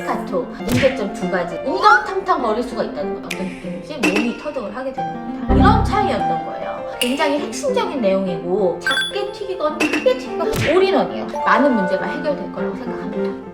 스피카토. 문제점 두 가지. 우당탕탕 거릴 수가 있다는 건 어떤 느낌인지 몸이 터득을 하게 되는 겁니다. 이런 차이였던 거예요. 굉장히 핵심적인 내용이고 작게 튀기건 크게 튀기건 올인원이에요. 많은 문제가 해결될 거라고 생각합니다.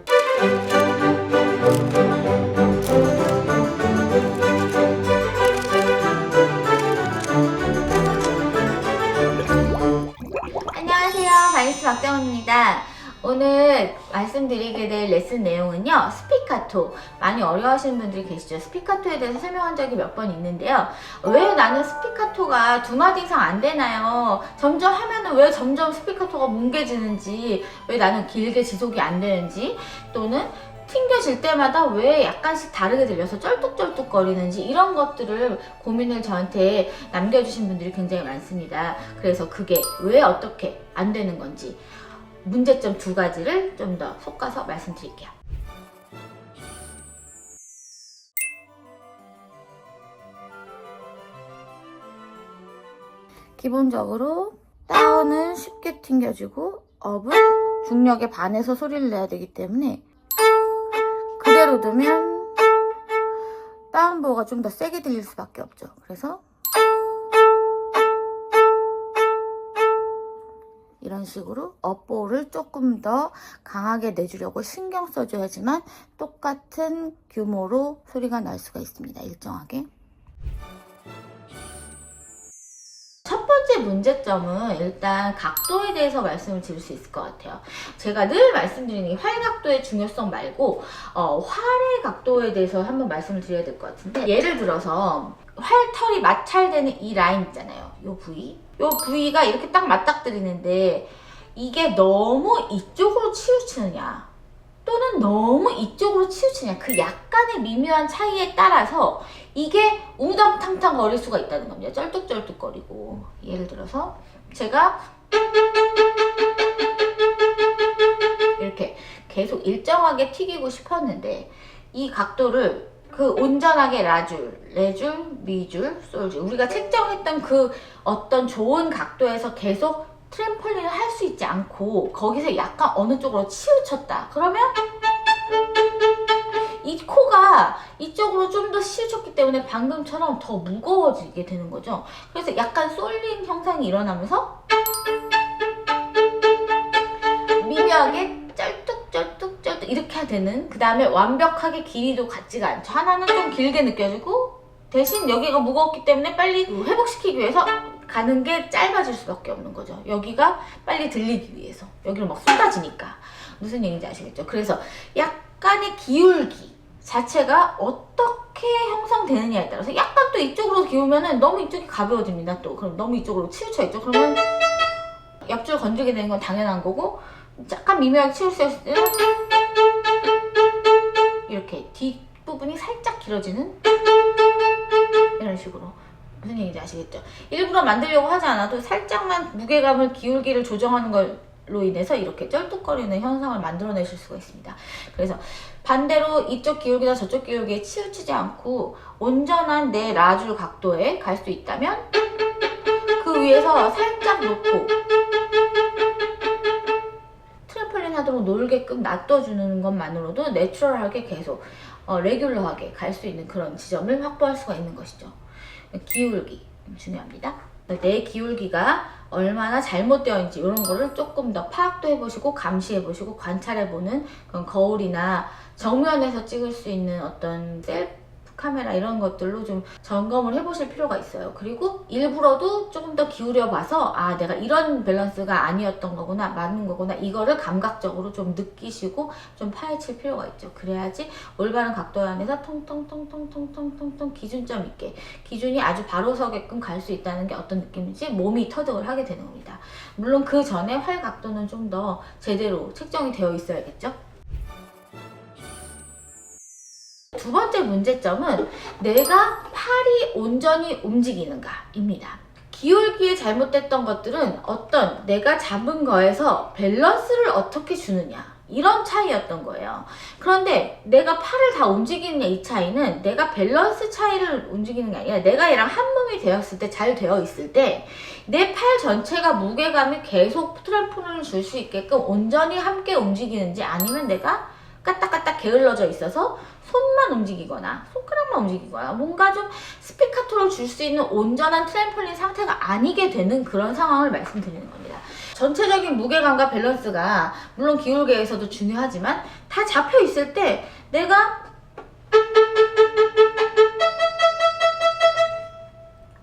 안녕하세요, 바리스타 박정은입니다. 오늘 말씀드리게 될 레슨 내용은요, 스피카토. 많이 어려워하시는 분들이 계시죠. 스피카토에 대해서 설명한 적이 몇 번 있는데요. 왜 나는 스피카토가 두 마디 이상 안 되나요? 점점 하면은 왜 점점 스피카토가 뭉개지는지, 왜 나는 길게 지속이 안 되는지, 또는 튕겨질 때마다 왜 약간씩 다르게 들려서 쩔뚝쩔뚝 거리는지, 이런 것들을 고민을 저한테 남겨주신 분들이 굉장히 많습니다. 그래서 그게 왜 어떻게 안 되는 건지, 문제점 두 가지를 좀 더 솎아서 말씀드릴게요. 기본적으로 다운은 쉽게 튕겨지고 업은 중력에 반해서 소리를 내야 되기 때문에 그대로 두면 다운보가 좀 더 세게 들릴 수밖에 없죠. 그래서 이런 식으로 업보를 조금 더 강하게 내주려고 신경 써줘야지만 똑같은 규모로 소리가 날 수가 있습니다. 일정하게. 첫 번째 문제점은 일단 각도에 대해서 말씀을 드릴 수 있을 것 같아요. 제가 늘 말씀드리는 이 활각도의 중요성 말고 활의 각도에 대해서 한번 말씀을 드려야 될 것 같은데, 예를 들어서 활털이 마찰되는 이 라인 있잖아요. 이 부위가 이렇게 딱 맞닥뜨리는데 이게 너무 이쪽으로 치우치느냐 또는 너무 이쪽으로 치우치느냐, 그 약간의 미묘한 차이에 따라서 이게 웅당탕탕 거릴 수가 있다는 겁니다. 쩔뚝쩔뚝 거리고. 예를 들어서 제가 이렇게 계속 일정하게 튀기고 싶었는데 이 각도를 그 온전하게 라줄, 레줄, 미줄, 솔줄, 우리가 책정했던 그 어떤 좋은 각도에서 계속 트램펄린을 할 수 있지 않고 거기서 약간 어느 쪽으로 치우쳤다. 그러면 이 코가 이쪽으로 좀 더 치우쳤기 때문에 방금처럼 더 무거워지게 되는 거죠. 그래서 약간 쏠린 형상이 일어나면서 미묘하게 쩔뚝쩔뚝 이렇게 되는, 그 다음에 완벽하게 길이도 같지가 않죠. 하나는 좀 길게 느껴지고 대신 여기가 무거웠기 때문에 빨리 회복시키기 위해서 가는 게 짧아질 수밖에 없는 거죠. 여기가 빨리 들리기 위해서. 여기를 막 쏟아지니까. 무슨 얘기인지 아시겠죠? 그래서 약간의 기울기 자체가 어떻게 형성되느냐에 따라서 약간 또 이쪽으로 기울면은 너무 이쪽이 가벼워집니다. 또 그럼 너무 이쪽으로 치우쳐 있죠. 그러면 옆줄 건들게 되는 건 당연한 거고, 약간 미묘하게 치우쳤을 때는 이렇게 뒷부분이 살짝 길어지는 이런 식으로. 무슨 얘기인지 아시겠죠? 일부러 만들려고 하지 않아도 살짝만 무게감을, 기울기를 조정하는 걸로 인해서 이렇게 쩔뚝거리는 현상을 만들어내실 수가 있습니다. 그래서 반대로 이쪽 기울기나 저쪽 기울기에 치우치지 않고 온전한 내 라줄 각도에 갈 수 있다면 그 위에서 살짝 놓고 트램펄린 하도록 놀게끔 놔둬주는 것만으로도 내추럴하게 계속 레귤러하게 갈 수 있는 그런 지점을 확보할 수가 있는 것이죠. 기울기 중요합니다. 내 기울기가 얼마나 잘못되어 있는지 이런 거를 조금 더 파악도 해보시고 감시해보시고 관찰해보는 그런 거울이나 정면에서 찍을 수 있는 어떤 셀프 카메라 이런 것들로 좀 점검을 해보실 필요가 있어요. 그리고 일부러도 조금 더 기울여 봐서 아, 내가 이런 밸런스가 아니었던 거구나, 맞는 거구나, 이거를 감각적으로 좀 느끼시고 좀 파헤칠 필요가 있죠. 그래야지 올바른 각도 안에서 통통통통통통통통 기준점 있게, 기준이 아주 바로 서게끔 갈 수 있다는 게 어떤 느낌인지 몸이 터득을 하게 되는 겁니다. 물론 그 전에 활 각도는 좀 더 제대로 책정이 되어 있어야겠죠. 두 번째 문제점은 내가 팔이 온전히 움직이는가입니다. 기울기에 잘못됐던 것들은 어떤 내가 잡은 거에서 밸런스를 어떻게 주느냐, 이런 차이였던 거예요. 그런데 내가 팔을 다 움직이느냐, 이 차이는 내가 밸런스 차이를 움직이는 게 아니라 내가 얘랑 한 몸이 되었을 때, 잘 되어 있을 때 내 팔 전체가 무게감이 계속 트램폴린을 줄 수 있게끔 온전히 함께 움직이는지, 아니면 내가 까딱까딱 게을러져 있어서 손만 움직이거나 손가락만 움직이거나 뭔가 좀 스피카토를 줄 수 있는 온전한 트램폴린 상태가 아니게 되는 그런 상황을 말씀드리는 겁니다. 전체적인 무게감과 밸런스가 물론 기울기에서도 중요하지만 다 잡혀 있을 때 내가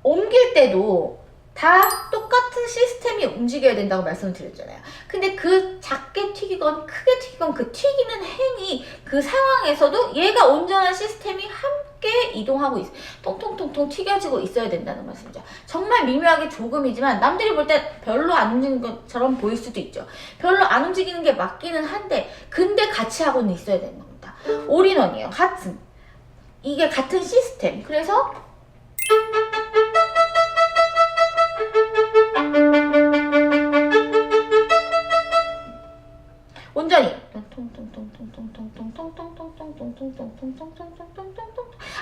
옮길 때도 다 똑같은 시스템이 움직여야 된다고 말씀을 드렸잖아요. 근데 그 작게 튀기건 크게 튀기건 그 튀기는 행위 그 상황에서도 얘가 온전한 시스템이 함께 이동하고 통통통통 튀겨지고 있어야 된다는 말씀이죠. 정말 미묘하게 조금이지만 남들이 볼 때 별로 안 움직이는 것처럼 보일 수도 있죠. 별로 안 움직이는 게 맞기는 한데 근데 같이 하고는 있어야 되는 겁니다. 올인원이에요. 같은 이게 같은 시스템. 그래서 온전히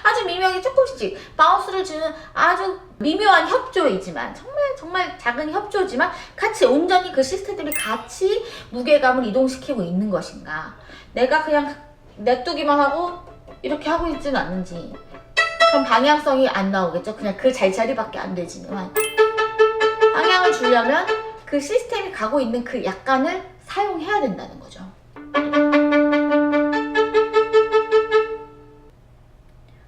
아주 미묘하게 조금씩 바운스를 주는 아주 미묘한 협조이지만 정말 작은 협조지만 같이 온전히 그 시스템들이 같이 무게감을 이동시키고 있는 것인가, 내가 그냥 냅두기만 하고 이렇게 하고 있지는 않는지, 그럼 방향성이 안 나오겠죠. 그냥 그 자리밖에 안 되지만 방향을 주려면 그 시스템이 가고 있는 그 약간을 사용해야 된다는 거죠.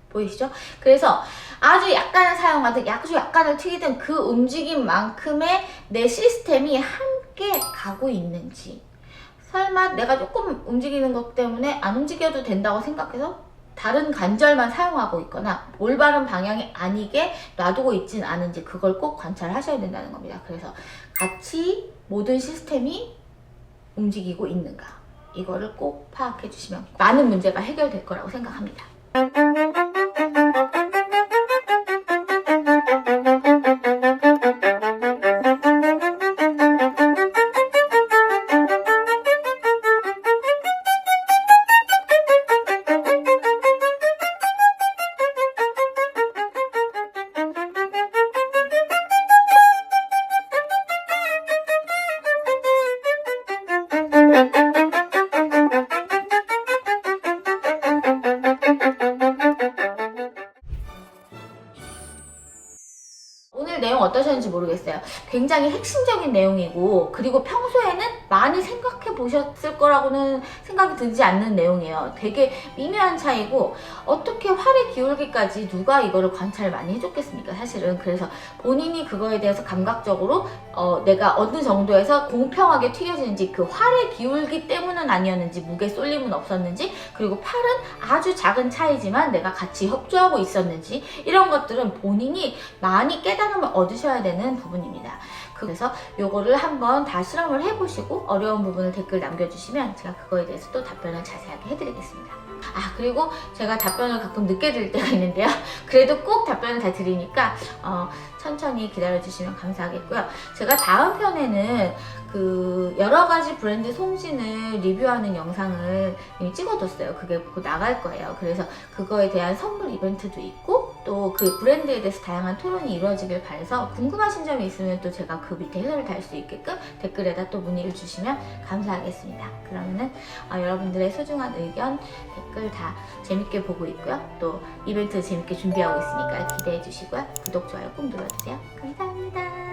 보이시죠? 그래서 아주 약간을 사용하든 아주 약간을 튀기든 그 움직임만큼의 내 시스템이 함께 가고 있는지, 설마 내가 조금 움직이는 것 때문에 안 움직여도 된다고 생각해서 다른 관절만 사용하고 있거나 올바른 방향이 아니게 놔두고 있진 않은지 그걸 꼭 관찰하셔야 된다는 겁니다. 그래서 같이 모든 시스템이 움직이고 있는가, 이거를 꼭 파악해 주시면 많은 문제가 해결될 거라고 생각합니다. 오늘 내용 어떠셨는지 모르겠어요. 굉장히 핵심적인 내용이고, 그리고 평소에는 많이 생각해 보셨을 거라고는 생각이 들지 않는 내용이에요. 되게 미묘한 차이고, 어떻게 활의 기울기까지 누가 이거를 관찰을 많이 해줬겠습니까, 사실은. 그래서 본인이 그거에 대해서 감각적으로 내가 어느 정도에서 공평하게 튀겨지는지, 그 활의 기울기 때문은 아니었는지, 무게 쏠림은 없었는지, 그리고 팔은 아주 작은 차이지만 내가 같이 협조하고 있었는지, 이런 것들은 본인이 많이 깨달음을 얻으셔야 되는 부분입니다. 그래서 요거를 한번 다 실험을 해보시고 어려운 부분을 댓글 남겨주시면 제가 그거에 대해서 또 답변을 자세하게 해드리겠습니다. 그리고 제가 답변을 가끔 늦게 드릴 때가 있는데요. 그래도 꼭 답변을 다 드리니까 천천히 기다려주시면 감사하겠고요. 제가 다음 편에는 그 여러 가지 브랜드 송진을 리뷰하는 영상을 이미 찍어뒀어요. 그게 곧 나갈 거예요. 그래서 그거에 대한 선물 이벤트도 있고 또 그 브랜드에 대해서 다양한 토론이 이루어지길 바라서 궁금하신 점이 있으면 또 제가 그 밑에 해설을 달 수 있게끔 댓글에다 또 문의를 주시면 감사하겠습니다. 그러면은 여러분들의 소중한 의견, 댓글 다 재밌게 보고 있고요. 또 이벤트 재밌게 준비하고 있으니까 기대해 주시고요. 구독, 좋아요 꼭 눌러주세요. 감사합니다.